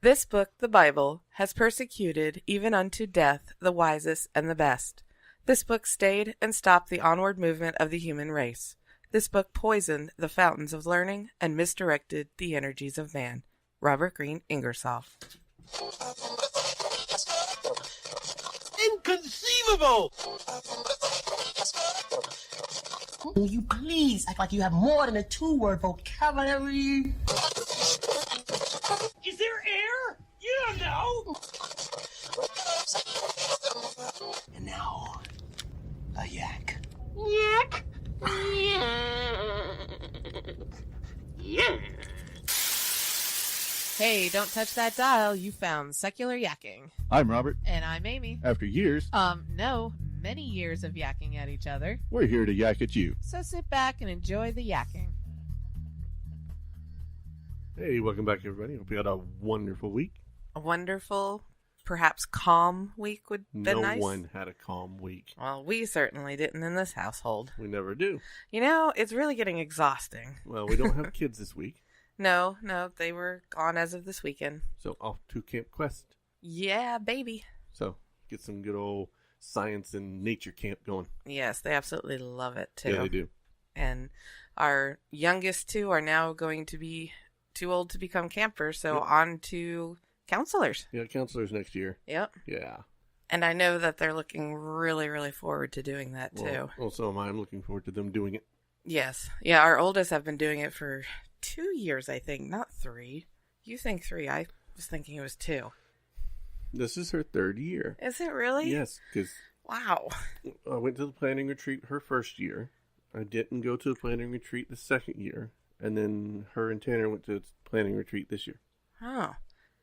This book, the Bible, has persecuted even unto death the wisest and the best. This book stayed and stopped the onward movement of the human race. This book poisoned the fountains of learning and misdirected the energies of man. Robert Greene Ingersoll. Inconceivable! Will you please act like you have more than a two-word vocabulary? Is there air? You don't know! And now, a yak. Yakk! Yeah. Hey, don't touch that dial. You found Secular Yakking. I'm Robert. And I'm Amy. After years, No, many years of yakking at each other. we're here to yak at you. So sit back and enjoy the yakking. Hey, welcome back, everybody. Hope you had a wonderful week. A wonderful, perhaps calm week would be No nice. one had a calm week. Well, we certainly didn't in this household. We never do. You know, it's really getting exhausting. Well, we don't have kids this week, No, they were gone as of this weekend. so off to Camp Quest. Yeah, baby. So get some good old science and nature camp going. Yes, they absolutely love it, too. Yeah, they do. And our youngest two are now going to be too old to become campers, so Yep. on to counselors. Yeah, counselors next year. Yep. Yeah. And I know that they're looking really, really forward to doing that, too. Well, so am I. I'm looking forward to them doing it. Yes. Yeah, our oldest have been doing it for 2 years, I think, not 3. You think 3. I was thinking it was 2. This is her third year. Is it really? Yes, because Wow. I went to the planning retreat her first year. I didn't go to the planning retreat the second year. And then her and Tanner went to the planning retreat this year. Oh.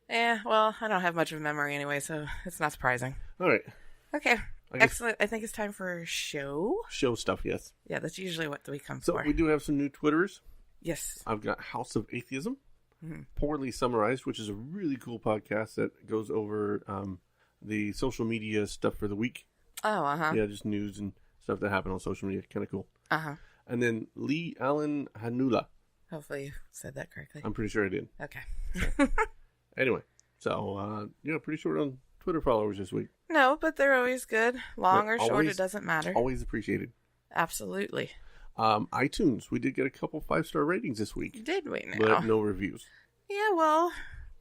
Yeah, well, I don't have much of a memory anyway, so it's not surprising. All right. Okay. I guess- Excellent. I think it's time for a show. Show stuff, yes. Yeah, that's usually what we come So for. we do have some new Twitterers. Yes. I've got House of Atheism, Mhm. Poorly Summarized, which is a really cool podcast that goes over the social media stuff for the week. Oh, uh-huh. Yeah, just news and stuff that happened on social media. Kind of cool. Uh-huh. And then Lee Allen Hanula. Hopefully you said that correctly. I'm pretty sure I did. Okay. Anyway, so yeah, pretty short on Twitter followers this week. No, but they're always good. Long But or short, always- it doesn't matter. Always appreciated. Absolutely. iTunes, we did get a couple 5-star ratings this week, Did we now? but no reviews. Yeah, well,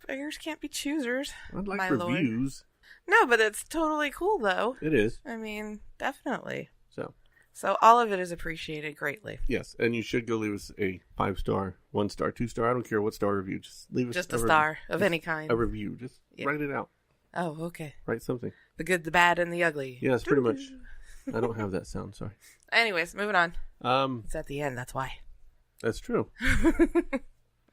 beggars can't be choosers. I'd like my lord. reviews. No, but it's totally cool, though. It is. I mean, definitely. So, So all of it is appreciated greatly. yes, and you should go leave us a 5-star, 1-star, 2-star. I don't care what star review. Just leave us Just a review. star of Just any kind. A review. Just Yep. write it out. Oh, okay. Write something. The good, the bad, and the ugly. Yes, pretty much. I don't have that sound. Sorry. Anyways, moving on. Um, It's at the end, that's why. that's true.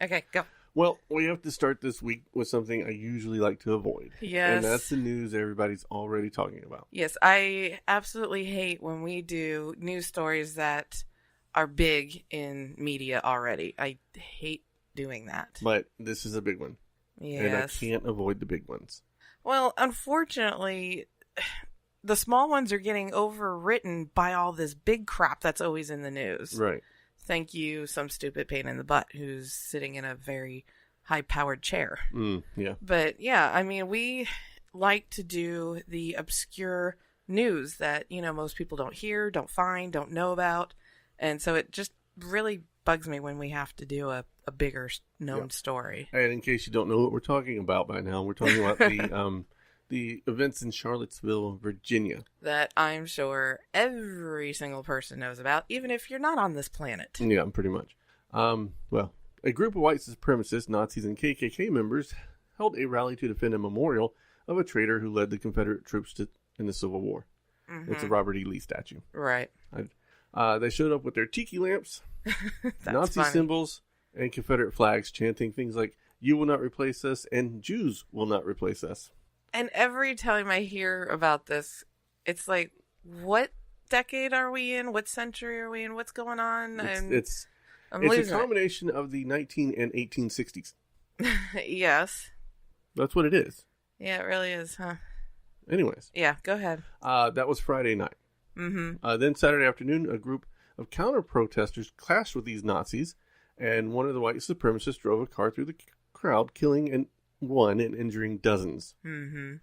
Okay, go. Well, we have to start this week with something I usually like to avoid. Yes. And that's the news everybody's already talking about. Yes, I absolutely hate when we do news stories that are big in media already. I hate doing that. But this is a big one. Yes. And I can't avoid the big ones. Well, unfortunately, the small ones are getting overwritten by all this big crap that's always in the news. Right. Thank you, some stupid pain in the butt who's sitting in a very high-powered chair. Yeah. But yeah, I mean, we like to do the obscure news that, you know, most people don't hear, don't find, don't know about. And so it just really bugs me when we have to do a bigger known story. And in case you don't know what we're talking about by now, we're talking about the events in Charlottesville, Virginia. That I'm sure every single person knows about, even if you're not on this planet. Yeah, pretty much. Well, a group of white supremacists, Nazis, and KKK members held a rally to defend a memorial of a traitor who led the Confederate troops in the Civil War. Mm-hmm. It's a Robert E. Lee statue. Right. They showed up with their tiki lamps, That's Nazi funny. symbols, and Confederate flags, chanting things like, "You will not replace us," and "Jews will not replace us." And every time I hear about this, it's like, what decade are we in? What century are we in? What's going on? It's I'm a losing combination of the 19 and 1860s. it. Yes. That's what it is. Yeah, it really is, huh? Anyways, Yeah, go ahead. that was Friday night. Mm-hmm. Then Saturday afternoon, a group of counter-protesters clashed with these Nazis, and one of the white supremacists drove a car through the crowd, killing and one and injuring dozens. Mm-hmm.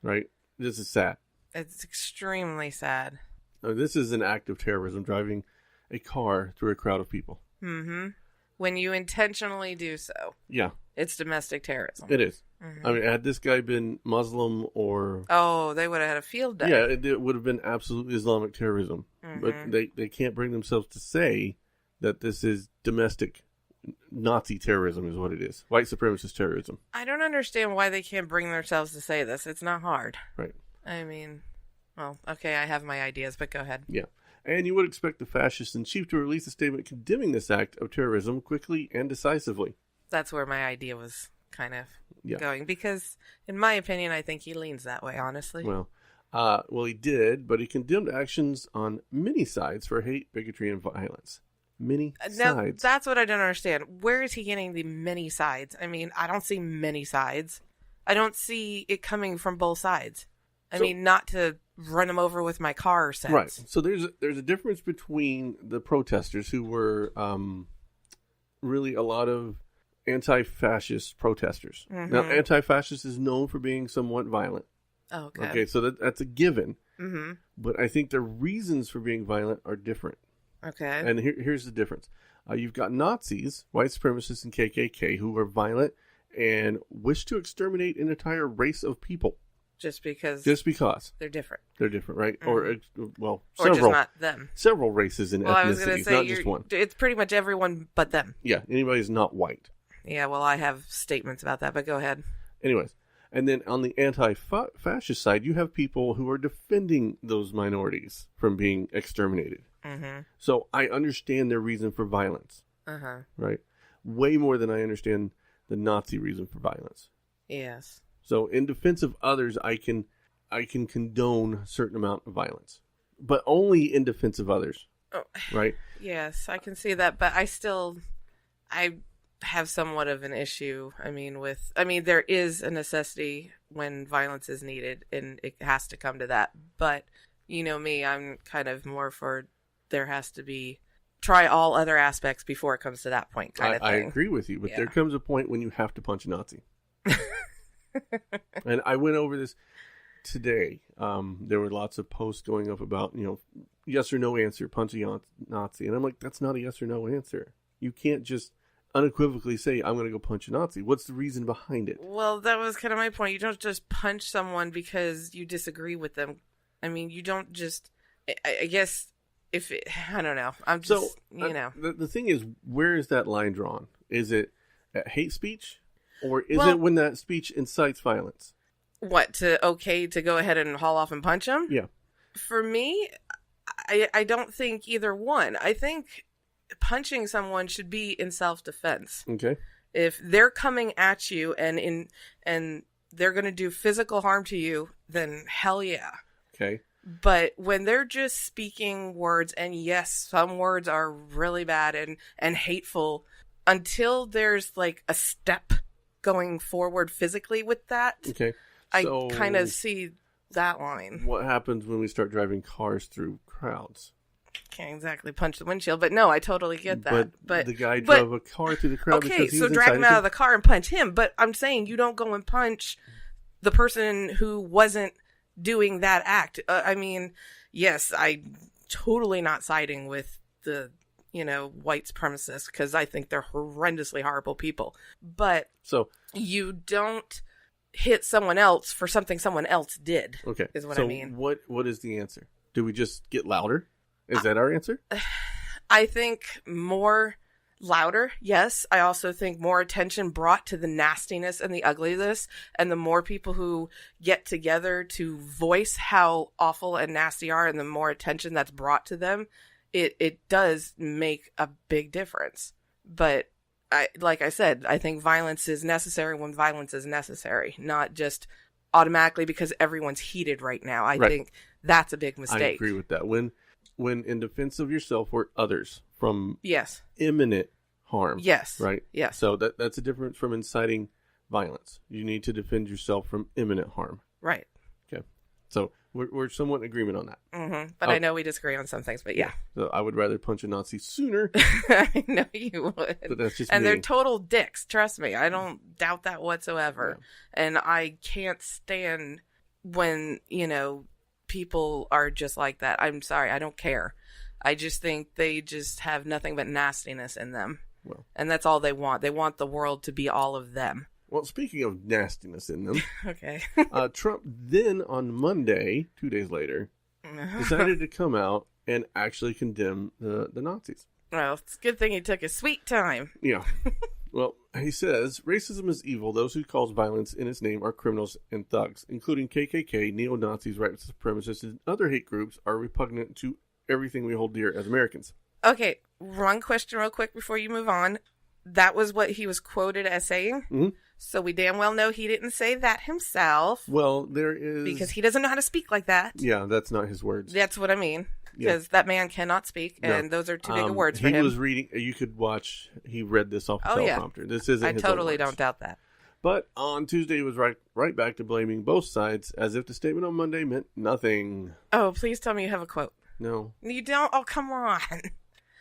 Right? This is sad. It's extremely sad. This is an act of terrorism, driving a car through a crowd of people. Mm-hmm. When you intentionally do so. Yeah. It's domestic terrorism. It is. Mm-hmm. I mean, had this guy been Muslim or... Oh, they would have had a field day. Yeah, it would have been absolute Islamic terrorism. Mm-hmm. But they can't bring themselves to say that this is domestic Nazi terrorism is what it is. White supremacist terrorism. I don't understand why they can't bring themselves to say this. It's not hard. Right. I mean, well, okay, I have my ideas, but go ahead. Yeah. And you would expect the fascist in chief to release a statement condemning this act of terrorism quickly and decisively. That's where my idea was kind of Yeah. going, because in my opinion, I think he leans that way, honestly. Well, he did, but he condemned actions on many sides for hate, bigotry, and violence. Many Now, sides. that's what I don't understand. Where is he getting the many sides? I mean, I don't see many sides. I don't see it coming from both sides. I mean, not to run him over with my car sense. Right. So there's a difference between the protesters who were really a lot of anti-fascist protesters. Mm-hmm. Now, anti-fascist is known for being somewhat violent. Okay. Okay, so that's a given. Mm-hmm. But I think the reasons for being violent are different. Okay. And here's the difference. You've got Nazis, white supremacists, and KKK who are violent and wish to exterminate an entire race of people. Just because They're different, right? Mm-hmm. Or just several, not them. Several races and I was going to ethnicities, say, not just one. It's pretty much everyone but them. Yeah, anybody who's not white. Yeah, well, I have statements about that, but go ahead. Anyways, and then on the anti-fascist side, you have people who are defending those minorities from being exterminated. Mm-hmm. So I understand their reason for violence, Uh-huh. right? Way more than I understand the Nazi reason for violence. Yes. So in defense of others, I can condone a certain amount of violence, but only in defense of others, Oh, right? yes, I can see that, but I have somewhat of an issue. I mean, there is a necessity when violence is needed, and it has to come to that. But you know me, I'm kind of more for there has to be try all other aspects before it comes to that point kind of thing. I agree with you, but there comes a point when you have to punch a Nazi. And I went over this today. There were lots of posts going up about, yes or no answer, punch a Nazi. And I'm like, that's not a yes or no answer. You can't just unequivocally say, I'm going to go punch a Nazi. What's the reason behind it? Well, that was kind of my point. You don't just punch someone because you disagree with them. I mean, you don't just, I guess, I don't know. I'm just, The thing is, where is that line drawn? Is it at hate speech? Or is it when that speech incites violence? What, to go ahead and haul off and punch him? Yeah. For me, I don't think either one. I think punching someone should be in self-defense. Okay. If they're coming at you and they're going to do physical harm to you, then hell yeah. Okay. But when they're just speaking words, and yes, some words are really bad and hateful, until there's like a step going forward physically with that, okay. I kind of see that line. What happens when we start driving cars through crowds? Can't exactly punch the windshield, but no, I totally get that. But the guy drove a car through the crowd. Okay, because he was so drag him incited out of the car and punch him. But I'm saying you don't go and punch the person who wasn't doing that act. I mean, yes, I'm totally not siding with the white supremacists, because I think they're horrendously horrible people. But you don't hit someone else for something someone else did. Okay, is what I mean. What is the answer? Do we just get louder? Is that our answer? I think more louder, yes. I also think more attention brought to the nastiness and the ugliness, and the more people who get together to voice how awful and nasty are, and the more attention that's brought to them, it does make a big difference. But like I said, I think violence is necessary when violence is necessary, not just automatically because everyone's heated right now. I think that's a big mistake. I agree with that. When in defense of yourself or others from imminent harm. Yes. Right? Yes. So that's a difference from inciting violence. You need to defend yourself from imminent harm. Right. Okay. So We're somewhat in agreement on that. Mm-hmm. But I know we disagree on some things, but yeah. So I would rather punch a Nazi sooner. I know you would. But that's just and me. they're total dicks, trust me. I don't doubt that whatsoever. Yeah. And I can't stand when, people are just like that. I'm sorry, I don't care. I just think they just have nothing but nastiness in them. Well, and that's all they want. They want the world to be all of them. Well, speaking of nastiness in them, okay. Trump then on Monday, 2 days later, decided to come out and actually condemn the Nazis. Well, it's a good thing he took his sweet time. Yeah. Well, he says, racism is evil. Those who cause violence in its name are criminals and thugs, including KKK, neo-Nazis, white supremacists, and other hate groups are repugnant to everything we hold dear as Americans. Okay, one question real quick before you move on. That was what he was quoted as saying? Mm-hmm. So we damn well know he didn't say that himself. Well, there is... Because he doesn't know how to speak like that. Yeah, that's not his words. That's what I mean. Because that man cannot speak, and those are too big of words for him. He was reading... You could watch... He read this off the teleprompter. Yeah. This isn't his totally own words. don't doubt that. But on Tuesday, he was right back to blaming both sides, as if the statement on Monday meant nothing. Oh, please tell me you have a quote. No. You don't? Oh, come on.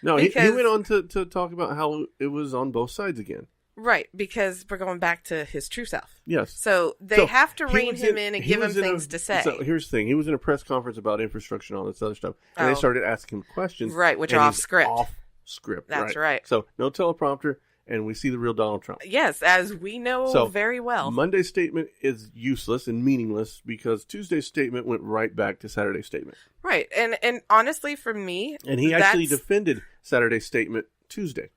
No, he went on to talk about how it was on both sides again. Right, because we're going back to his true self. Yes. So they have to rein him in and give him things to say. So here's the thing. He was in a press conference about infrastructure and all this other stuff. And they started asking him questions. Right, which are off script. Off script. That's right. So no teleprompter, and we see the real Donald Trump. Yes, as we know very well. Monday's statement is useless and meaningless because Tuesday's statement went right back to Saturday's statement. Right. And honestly, for me... And he actually defended Saturday's statement Tuesday.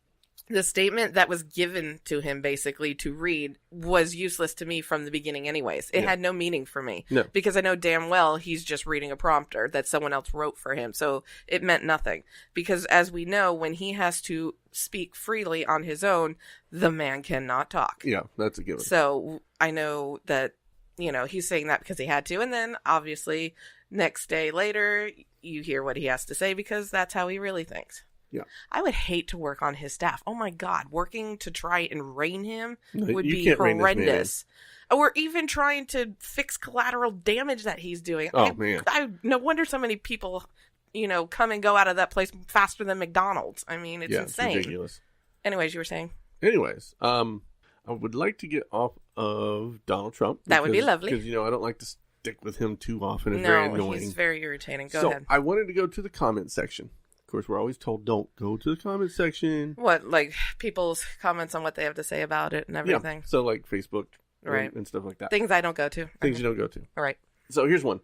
The statement that was given to him, basically, to read was useless to me from the beginning anyways. It had no meaning for me. No. Because I know damn well he's just reading a prompter that someone else wrote for him. So it meant nothing. Because as we know, when he has to speak freely on his own, the man cannot talk. Yeah, that's a given. So I know that, he's saying that because he had to. And then, obviously, next day later, you hear what he has to say because that's how he really thinks. Yeah. I would hate to work on his staff. Oh my God. Working to try and rein him would you be can't rein horrendous. Or even trying to fix collateral damage that he's doing. Oh, man. No wonder so many people, come and go out of that place faster than McDonald's. I mean, it's insane. It's ridiculous. Anyways, you were saying? Anyways, I would like to get off of Donald Trump. That would be lovely. Because, I don't like to stick with him too often. It's very annoying. He's very irritating. Go ahead. I wanted to go to the comment section. Of course, we're always told don't go to the comment section. What, like people's comments on what they have to say about it and everything? Yeah, so like Facebook right. and stuff like that. Things I don't go to. Things you don't go to. All right. So here's one.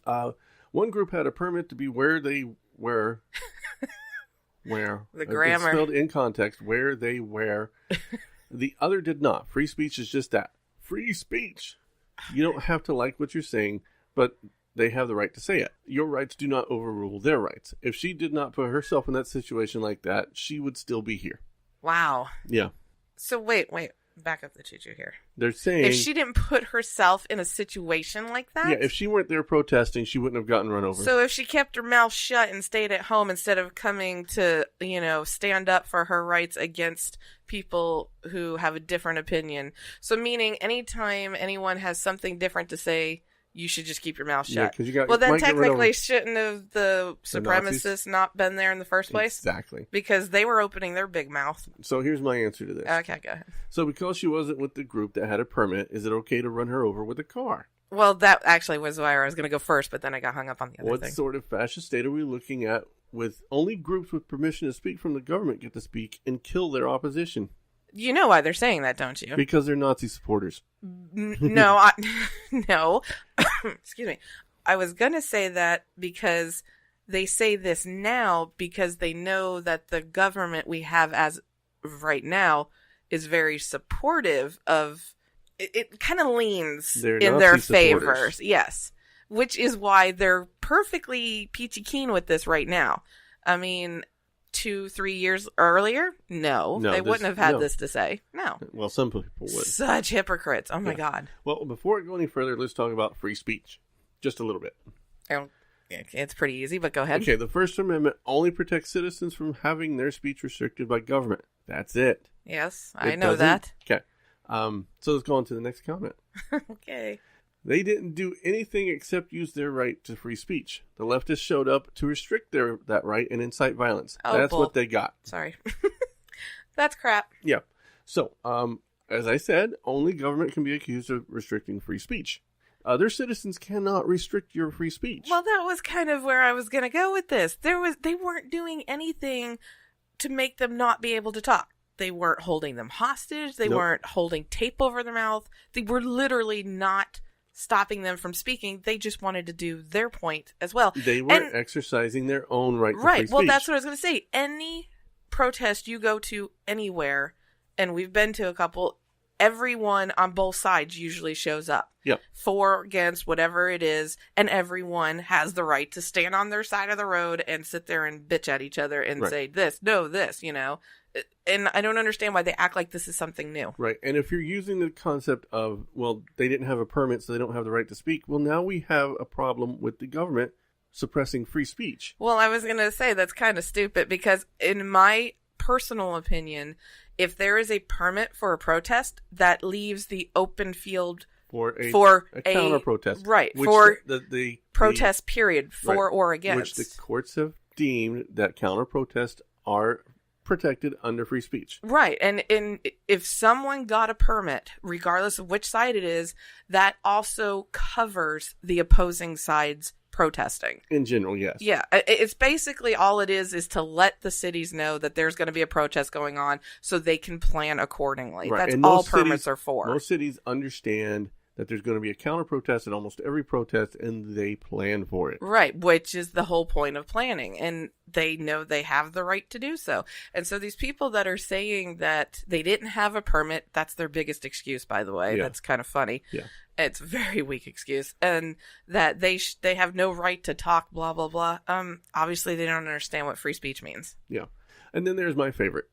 One group had a permit to be where they were. Where? The grammar. It's spelled in context, where they were. The other did not. Free speech is just that. Free speech. You don't have to like what you're saying, but... they have the right to say it. Your rights do not overrule their rights. If she did not put herself in that situation like that, she would still be here. Wow. Yeah. So wait. Back up the choo-choo here. They're saying... if she didn't put herself in a situation like that? Yeah, if she weren't there protesting, she wouldn't have gotten run over. So if she kept her mouth shut and stayed at home instead of coming to, stand up for her rights against people who have a different opinion. So meaning anytime anyone has something different to say... you should just keep your mouth shut. Yeah, well, then technically, shouldn't have the supremacists not been there in the first place? Exactly. Because they were opening their big mouth. So here's my answer to this. Okay, go ahead. So because she wasn't with the group that had a permit, is it okay to run her over with a car? Well, that actually was why I was going to go first, but then I got hung up on the other thing. What sort of fascist state are we looking at with only groups with permission to speak from the government get to speak and kill their opposition? You know why they're saying that, don't you? Because they're Nazi supporters. No, no. Excuse me. I was going to say that because they say this now because they know that the government we have as of right now is very supportive of... It kind of leans in their favor. Yes. Which is why they're perfectly peachy keen with this right now. I mean... 2-3 years earlier? No, they wouldn't have had this to say. No. Well, some people would. Such hypocrites. Oh, my God. Well, before I go any further, let's talk about free speech. Just a little bit. It's pretty easy, but go ahead. Okay, the First Amendment only protects citizens from having their speech restricted by government. That's it. Yes, I know that. Okay. So let's go on to the next comment. Okay. They didn't do anything except use their right to free speech. The leftists showed up to restrict that right and incite violence. Oh, That's what they got. Sorry. That's crap. Yeah. So, as I said, only government can be accused of restricting free speech. Other citizens cannot restrict your free speech. Well, that was kind of where I was going to go with this. They weren't doing anything to make them not be able to talk. They weren't holding them hostage. They weren't holding tape over their mouth. They were literally not stopping them from speaking. They just wanted to do their point as well. They were exercising their own right to free speech. Right. Well, that's what I was going to say. Any protest you go to anywhere, and we've been to a couple, everyone on both sides usually shows up. Yep. For, against, whatever it is, and everyone has the right to stand on their side of the road and sit there and bitch at each other and say this, no, this, you know. And I don't understand why they act like this is something new. Right. And if you're using the concept of, well, they didn't have a permit, so they don't have the right to speak, well, now we have a problem with the government suppressing free speech. Well, I was going to say that's kind of stupid because in my personal opinion, if there is a permit for a protest, that leaves the open field for a counter protest. Right. Which for the protest period for or against. Which the courts have deemed that counter protests are protected under free speech. Right. And if someone got a permit, regardless of which side it is, that also covers the opposing side's protesting. In general, yes. Yeah. It's basically all it is to let the cities know that there's going to be a protest going on so they can plan accordingly. Right. That's and all permits are for. Most cities understand that there's going to be a counter protest at almost every protest, and they plan for it. Right, which is the whole point of planning, and they know they have the right to do so. And so these people that are saying that they didn't have a permit, that's their biggest excuse, by the way. Yeah. That's kind of funny. Yeah. It's a very weak excuse. And that they have no right to talk, blah, blah, blah. Obviously, they don't understand what free speech means. Yeah. And then there's my favorite,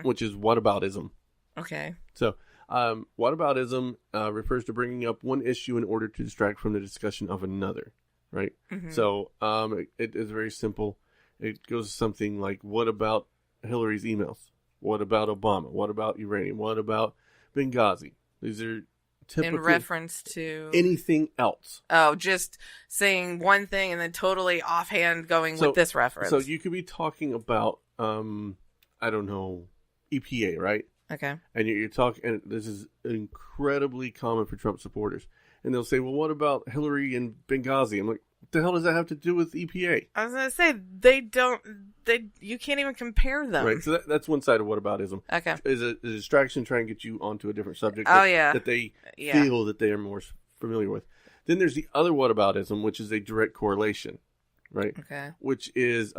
which is whataboutism. Okay. So, whataboutism refers to bringing up one issue in order to distract from the discussion of another, right? So it is very simple. It goes something like, what about Hillary's emails? What about Obama? What about uranium? What about Benghazi? These are typically in reference to anything else. Oh, just saying one thing and then totally offhand going with this reference. So you could be talking about, I don't know, EPA, right? Okay. And you're talking, and this is incredibly common for Trump supporters. And they'll say, well, what about Hillary and Benghazi? I'm like, what the hell does that have to do with EPA? I was going to say, you can't even compare them. Right, so that's one side of whataboutism. Okay. Is a distraction trying to get you onto a different subject that they feel that they are more familiar with. Then there's the other whataboutism, which is a direct correlation, right? Okay. Which is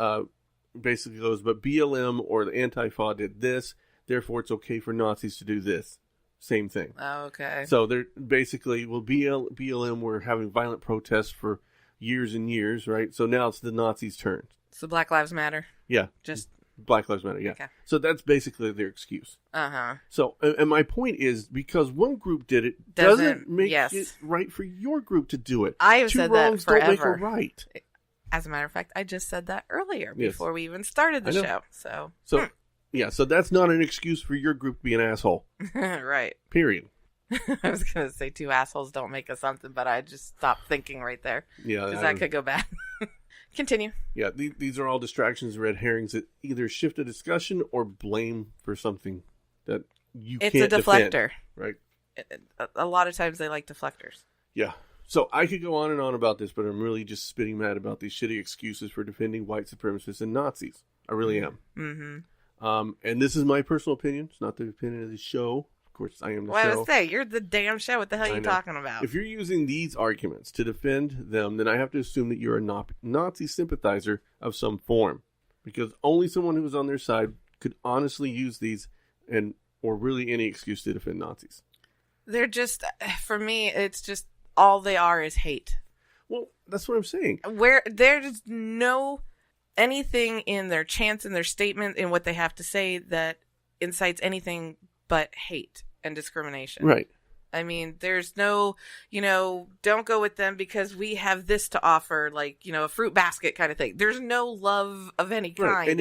basically goes, but BLM or the Antifa did this, therefore it's okay for Nazis to do this. Same thing. Oh, okay. So they're basically, well, BLM were having violent protests for years and years, right? So now it's the Nazis' turn. So Black Lives Matter? Yeah. Just Black Lives Matter, yeah. Okay. So that's basically their excuse. Uh-huh. So, and my point is, because one group did it, doesn't make it right for your group to do it. I have said that forever. Don't make a right. As a matter of fact, I just said that earlier before we even started the show. So yeah, so that's not an excuse for your group to be an asshole. Right. Period. I was going to say two assholes don't make a something, but I just stopped thinking right there. Yeah. Because that could go bad. Continue. Yeah, these are all distractions, red herrings that either shift a discussion or blame for something that you can't defend. It's a deflector. Right. A lot of times they like deflectors. Yeah. So I could go on and on about this, but I'm really just spitting mad about these shitty excuses for defending white supremacists and Nazis. I really am. Mm-hmm. And this is my personal opinion. It's not the opinion of the show. Of course, I am the show. Well, I was saying, you're the damn show. What the hell are you talking about? If you're using these arguments to defend them, then I have to assume that you're a Nazi sympathizer of some form. Because only someone who was on their side could honestly use these or really any excuse to defend Nazis. They're just, for me, it's just all they are is hate. Well, that's what I'm saying. Where there's no anything in their chants, in their statement, in what they have to say that incites anything but hate and discrimination. Right. I mean, there's no, don't go with them because we have this to offer, like, a fruit basket kind of thing. There's no love of any kind. Right. And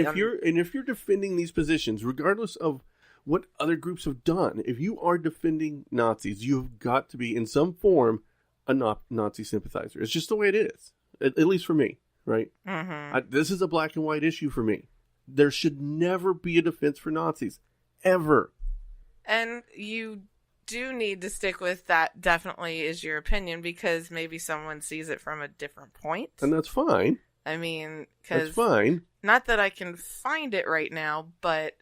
if you're defending these positions, regardless of what other groups have done, if you are defending Nazis, you've got to be in some form a Nazi sympathizer. It's just the way it is, at least for me, right? Mm-hmm. This is a black and white issue for me. There should never be a defense for Nazis, ever. And you do need to stick with that. Definitely is your opinion, because maybe someone sees it from a different point. And that's fine. I mean, That's because fine. not that I can find it right now, but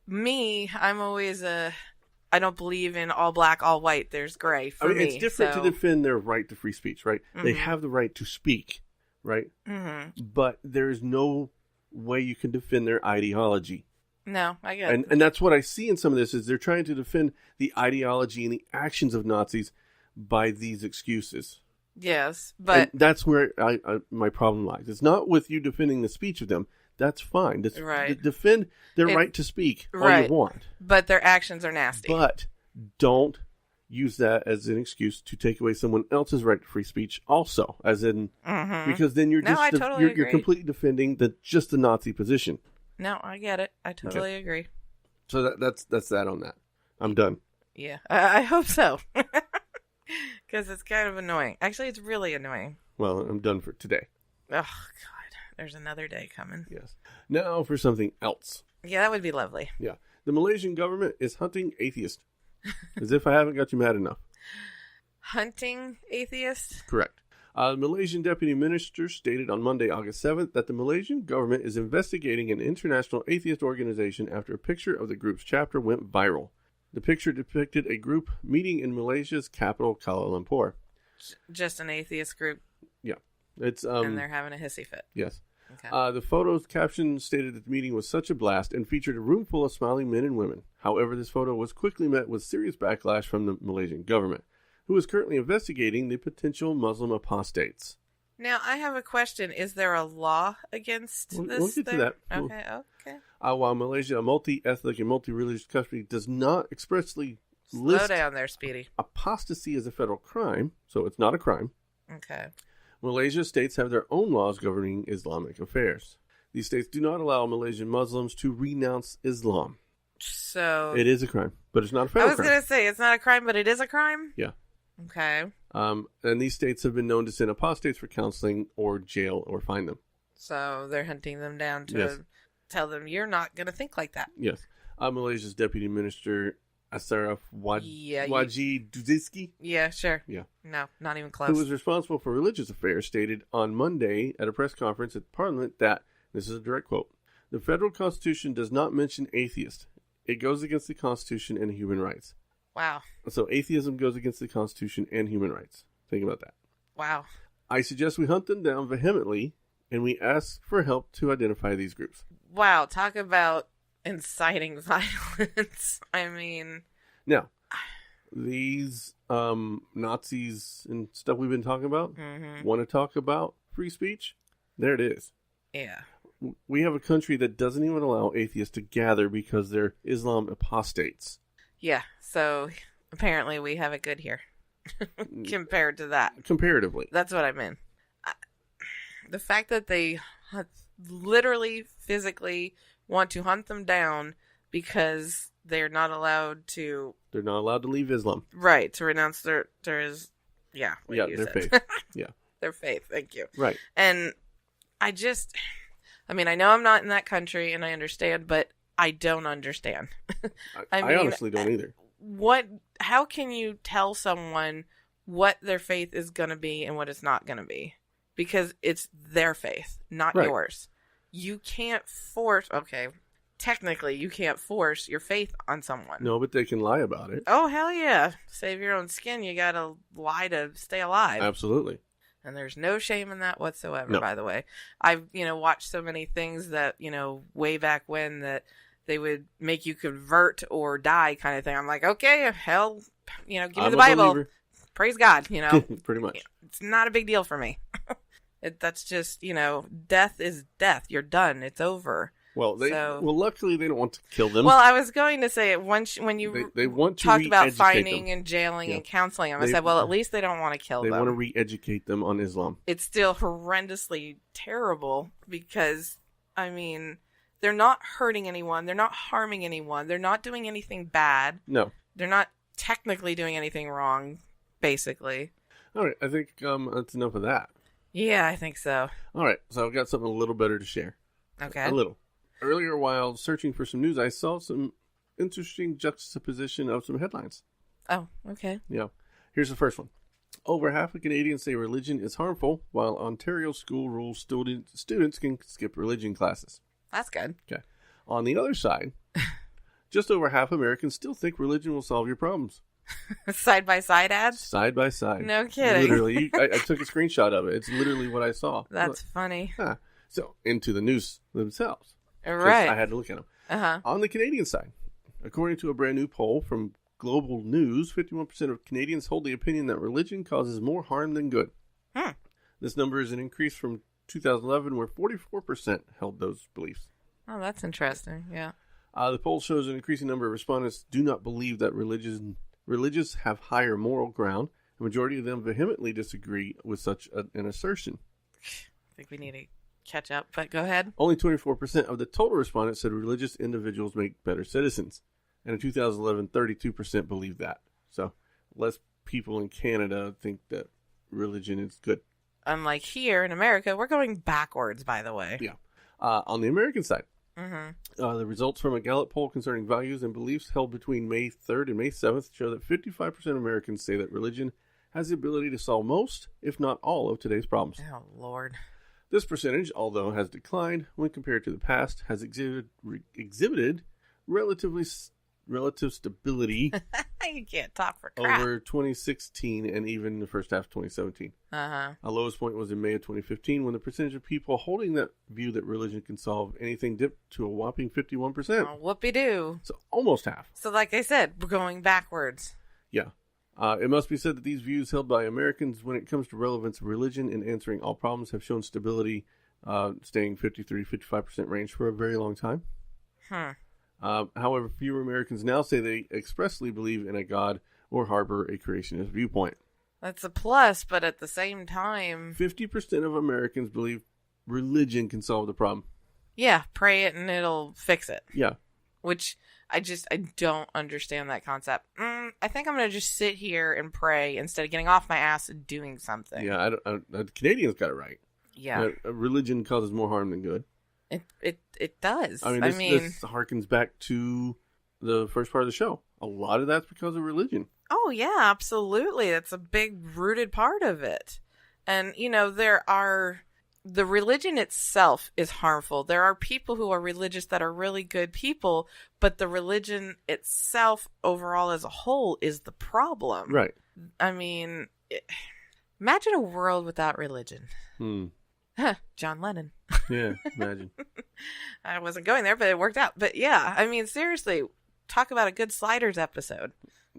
I'm always I don't believe in all black, all white. There's gray for me. It's different to defend their right to free speech, right? Mm-hmm. They have the right to speak, right? Mm-hmm. But there's no way you can defend their ideology. No, I get it. And that's what I see in some of this, is they're trying to defend the ideology and the actions of Nazis by these excuses. Yes, but... And that's where my problem lies. It's not with you defending the speech of them. That's fine. Right. Defend their right to speak all right. you want. But their actions are nasty. But don't use that as an excuse to take away someone else's right to free speech also. As in, because then you're just I totally you're agree. completely defending just the Nazi position. No, I get it. I totally agree. So that's that on that. I'm done. Yeah, I hope so. Because it's kind of annoying. Actually, it's really annoying. Well, I'm done for today. Oh, God. There's another day coming. Yes. Now for something else. Yeah, that would be lovely. Yeah. The Malaysian government is hunting atheists. As if I haven't got you mad enough. Hunting atheists? Correct. The Malaysian deputy minister stated on Monday, August 7th, that the Malaysian government is investigating an international atheist organization after a picture of the group's chapter went viral. The picture depicted a group meeting in Malaysia's capital, Kuala Lumpur. Just an atheist group. Yeah. It's and they're having a hissy fit. Yes. Okay. The photo's caption stated that the meeting was such a blast and featured a room full of smiling men and women. However, this photo was quickly met with serious backlash from the Malaysian government, who is currently investigating the potential Muslim apostates. Now, I have a question. Is there a law against this? We'll get to that. Okay. While Malaysia, a multi-ethnic and multi-religious country, does not expressly Slow list down there, Speedy. apostasy as a federal crime, so it's not a crime, Okay. Malaysia states have their own laws governing Islamic affairs. These states do not allow Malaysian Muslims to renounce Islam. So... It is a crime, but it's not a federal crime. I was going to say, it's not a crime, but it is a crime? Yeah. Okay. And these states have been known to send apostates for counseling or jail or fine them. So they're hunting them down to Yes. tell them, you're not going to think like that. Yes. Malaysia's Deputy Minister Asaraf Yeah, Waji Dudiski, Yeah, sure. Yeah. No, not even close. who was responsible for religious affairs, stated on Monday at a press conference at Parliament that, this is a direct quote, the federal constitution does not mention atheist. It goes against the constitution and human rights. Wow. So atheism goes against the constitution and human rights. Think about that. Wow. I suggest we hunt them down vehemently and we ask for help to identify these groups. Wow. Talk about inciting violence. I mean... Now, these Nazis and stuff we've been talking about want to talk about free speech? There it is. Yeah. We have a country that doesn't even allow atheists to gather because they're Islam apostates. Yeah. So apparently we have it good here compared to that. Comparatively. That's what I meant. The fact that they literally, physically want to hunt them down because they're not allowed to... They're not allowed to leave Islam. Right, to renounce their yeah, Their faith. Yeah. Their faith, thank you. Right. And I mean, I know I'm not in that country and I understand, but I don't understand. I mean, honestly don't either. How can you tell someone what their faith is going to be and what it's not going to be? Because it's their faith, not Right. yours. You can't force, technically you can't force your faith on someone. No, but they can lie about it. Oh, hell yeah. Save your own skin. You got to lie to stay alive. Absolutely. And there's no shame in that whatsoever, No. by the way. I've, watched so many things that, way back when that they would make you convert or die kind of thing. I'm like, okay, hell, give me I'm the a Bible. believer. Praise God, Pretty much. It's not a big deal for me. That's just, death is death. You're done. It's over. Well, luckily they don't want to kill them. Well, I was going to say when you they want to talked about re-educate fining them. and jailing Yeah. and counseling them, I They- said, well, at least they don't want to kill They them. want to re-educate them on Islam. It's still horrendously terrible because, I mean, they're not hurting anyone. They're not harming anyone. They're not doing anything bad. No. They're not technically doing anything wrong, basically. All right, I think that's enough of that. Yeah, I think so. All right, so I've got something a little better to share. Okay. A little. Earlier, while searching for some news, I saw some interesting juxtaposition of some headlines. Oh, okay. Yeah. Here's the first one. Over half of Canadians say religion is harmful, while Ontario school rules students can skip religion classes. That's good. Okay. On the other side, just over half Americans still think religion will solve your problems. Side-by-side ads? Side by side. No kidding. Literally. I took a screenshot of it. It's literally what I saw. That's funny. Huh. So, into the news themselves. Right. I had to look at them. Uh-huh. On the Canadian side, according to a brand new poll from Global News, 51% of Canadians hold the opinion that religion causes more harm than good. This number is an increase from 2011, where 44% held those beliefs. Oh, that's interesting. Yeah. The poll shows an increasing number of respondents do not believe that religious have higher moral ground. The majority of them vehemently disagree with such an assertion. I think we need to catch up, but go ahead. Only 24% of the total respondents said religious individuals make better citizens. And in 2011, 32% believed that. So less people in Canada think that religion is good. Unlike here in America, we're going backwards, by the way. Yeah. On the American side, Mm-hmm. The results from a Gallup poll concerning values and beliefs held between May 3rd and May 7th show that 55% of Americans say that religion has the ability to solve most, if not all, of today's problems. Oh, Lord. This percentage, although has declined when compared to the past, has exhibited relative stability You can't talk for crap. over 2016 and even the first half of 2017. Uh-huh. Our lowest point was in May of 2015 when the percentage of people holding that view that religion can solve anything dipped to a whopping 51%. Oh, whoopee-doo. So almost half. So like I said, we're going backwards. Yeah. It must be said that these views held by Americans when it comes to relevance of religion in answering all problems have shown stability, staying 53-55% range for a very long time. However, fewer Americans now say they expressly believe in a God or harbor a creationist viewpoint. That's a plus, but at the same time... 50% of Americans believe religion can solve the problem. Yeah, pray it and it'll fix it. Yeah. Which I don't understand that concept. I think I'm going to just sit here and pray instead of getting off my ass and doing something. Yeah, Canadians got it right. Yeah. Religion causes more harm than good. It does. I mean, this harkens back to the first part of the show. A lot of that's because of religion. Oh, yeah, absolutely. That's a big rooted part of it. And, the religion itself is harmful. There are people who are religious that are really good people, but the religion itself overall as a whole is the problem. Right. I mean, imagine a world without religion. John Lennon. Yeah, imagine. I wasn't going there, but it worked out. But yeah, I mean, seriously, talk about a good Sliders episode.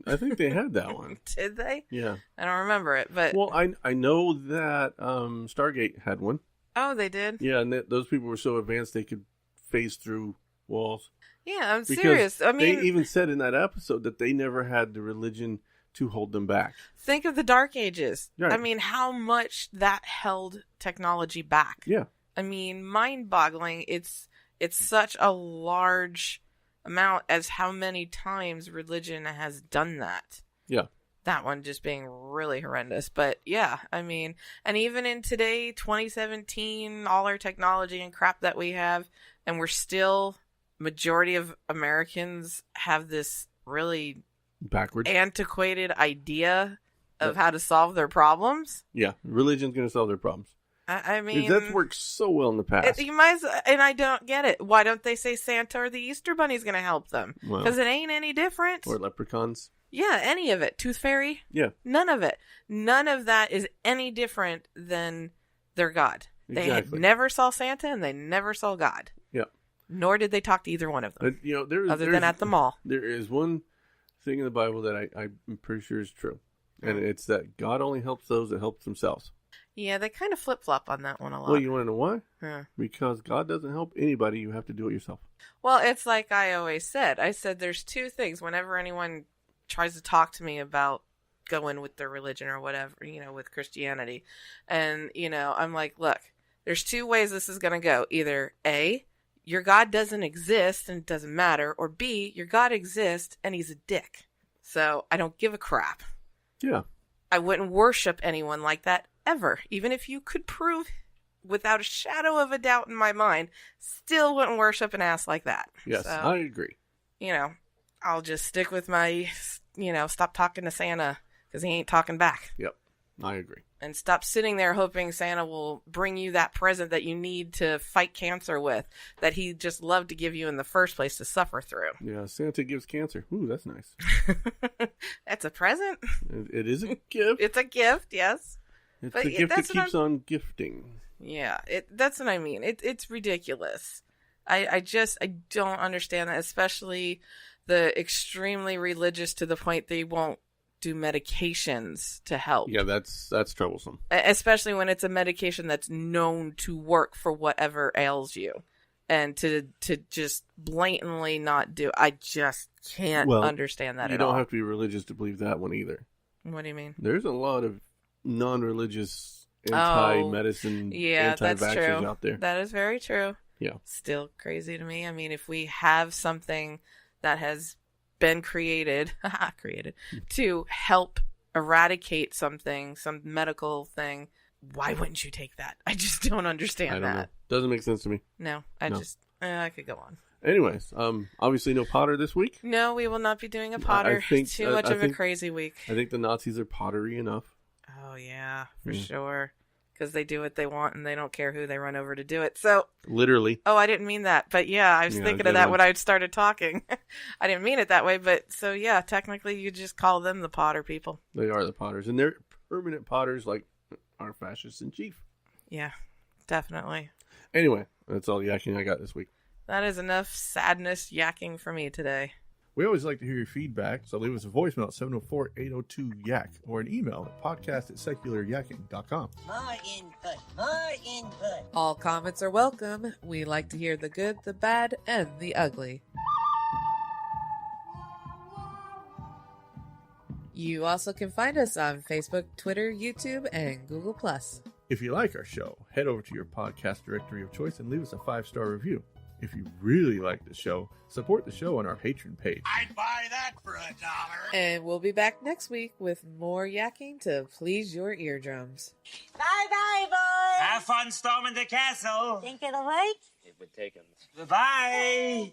I think they had that one. Did they? Yeah. I don't remember it, but... Well, I know that Stargate had one. Oh, they did? Yeah, and those people were so advanced they could phase through walls. Yeah, I'm serious. I mean... They even said in that episode that they never had the religion to hold them back. Think of the Dark Ages. Right. I mean, how much that held technology back. Yeah. I mean, mind-boggling. It's such a large amount as how many times religion has done that. Yeah. That one just being really horrendous. But yeah, I mean, and even in today, 2017, all our technology and crap that we have, and we're still, majority of Americans have this really backwards, antiquated idea of how to solve their problems. Yeah, religion's going to solve their problems. I mean, that's worked so well in the past. You might, and I don't get it. Why don't they say Santa or the Easter Bunny's going to help them? Because it ain't any different. Or leprechauns. Yeah, any of it. Tooth Fairy. Yeah. None of it. None of that is any different than their God. Exactly. They never saw Santa and they never saw God. Yeah. Nor did they talk to either one of them. Other than at the mall. There is one thing in the Bible that I'm pretty sure is true. And it's that God only helps those that help themselves. Yeah, they kind of flip-flop on that one a lot. Well, you want to know why? Huh. Because God doesn't help anybody. You have to do it yourself. Well, it's like I always said. I said there's two things. Whenever anyone tries to talk to me about going with their religion or whatever, with Christianity. And, I'm like, look, there's two ways this is going to go. Either A, your God doesn't exist and it doesn't matter. Or B, your God exists and he's a dick. So I don't give a crap. Yeah. I wouldn't worship anyone like that ever. Even if you could prove without a shadow of a doubt in my mind, still wouldn't worship an ass like that. Yes, so, I agree. I'll just stick with my, stop talking to Santa because he ain't talking back. Yep, I agree. And stop sitting there hoping Santa will bring you that present that you need to fight cancer with, that he just loved to give you in the first place to suffer through. Yeah, Santa gives cancer. Ooh, that's nice. That's a present? It is a gift. It's a gift, yes. It's but a gift that keeps on gifting. Yeah, that's what I mean. It's ridiculous. I don't understand that, especially the extremely religious to the point they won't do medications to help. Yeah, that's troublesome. Especially when it's a medication that's known to work for whatever ails you. And to just blatantly not do, I just can't understand that at all. You don't have to be religious to believe that one either. What do you mean? There's a lot of non-religious anti-medicine, anti-vaxxers out there. That is very true. Yeah. Still crazy to me. I mean, if we have something that has been created to help eradicate something, some medical thing, why wouldn't you take that? I just don't understand that. Know. Doesn't make sense to me. No, I could go on. Anyways, obviously no Potter this week. No, we will not be doing a Potter. Too much of a crazy week. I think the Nazis are pottery enough. Oh, yeah, for sure. Because they do what they want and they don't care who they run over to do it. So literally. Oh, I didn't mean that. But yeah, I was thinking of that when I started talking. I didn't mean it that way. But so yeah, technically you just call them the Potter people. They are the Potters. And they're permanent Potters like our fascists in chief. Yeah, definitely. Anyway, that's all the yakking I got this week. That is enough sadness yakking for me today. We always like to hear your feedback, so leave us a voicemail at 704-802-YAKK or an email at podcast@secularyakking.com. More input. All comments are welcome. We like to hear the good, the bad, and the ugly. You also can find us on Facebook, Twitter, YouTube, and Google+. If you like our show, head over to your podcast directory of choice and leave us a 5-star review. If you really like the show, support the show on our Patreon page. I'd buy that for $1. And we'll be back next week with more yakking to please your eardrums. Bye-bye, boys. Have fun storming the castle. Think it'll work? It would take him. Goodbye.